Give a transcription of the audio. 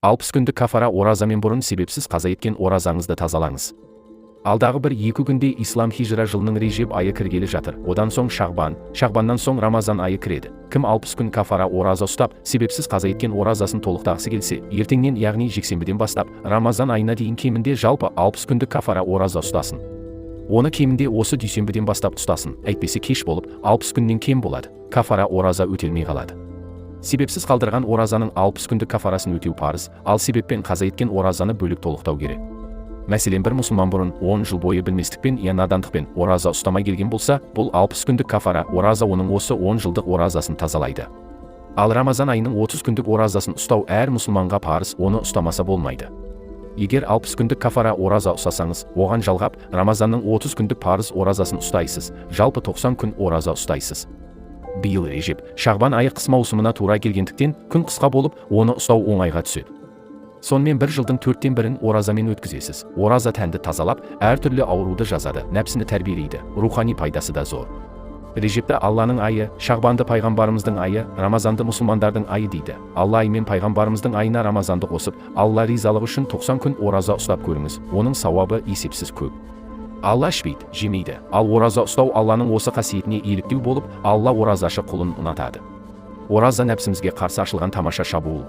60 күндік кафара оразамен бұрын себепсіз қаза еткен оразаңызды тазалаңыз. Алдағы 1-2 күнде ислам хижра жылының Режеп айы кіргелі жатыр. Одан соң Шағбаннан соң Рамазан айы кіреді. Кім 60 күн кафара ораза ұстап, себепсіз қаза еткен оразасын толықтағысы келсе, ертеңнен яғни жексенбіден бастап Рамазан айына дейін кемінде жалпы 60 күндік кафара ораза ұстасын. Оны кемінде осы дүйсенбіден бастап ұстасын. Әйтпесе кеш болып, 60 күннен кем болады. Кафара ораза өтелмей қалады. Себепсіз қалдырған оразаның 60 күндік кафарасын өтеу парыз, ал себеппен қаза еткен оразаны бөлек толықтау керек. Мәселен, бір мұсылман бұрын 10 жыл бойы білместікпен я надандықпен ораза ұстамай келген болса, бұл 60 күндік кафара ораза оның осы 10 жылдық оразасын тазалайды. Ал Рамазан айының 30 күндік оразасын ұстау әр мұсылманға парыз, оны ұстамаса болмайды. Егер 60 күндік кафара ораза ұстасаңыз, оған жалғап Рамазанның 30 күндік парыз оразасын ұстайсыз, жалпы 90 күн ораза ұстайсыз. Биыл Режеп, Шағбан айы қыс маусымына тура келгендіктен, күн қысқа болып, оны ұстау оңайға түседі. Сонымен бір жылдың 4/1 оразамен өткізесіз. Ораза тәнді тазалап, әртүрлі ауруды жазады, нәпсіні тәрбиелейді, рухани пайдасы да зор. Режепті Алланың айы, Шағбанды пайғамбарымыздың айы, Рамазанды мұсылмандардың айы дейді. Алла айы мен пайғамбарымыздың айына Рамазанды қосып, Алла ризалығы үшін 90 күн ораза ұстап көріңіз. Оның сауабы есепсіз көп. Алла ішпейді, жемейді. Ал ораза ұстау Алланың осы қасиетіне еліктеу болып, Алла оразашы құлын ұнатады. Ораза нәпсімізге қарсы ашылған тамаша шабуыл.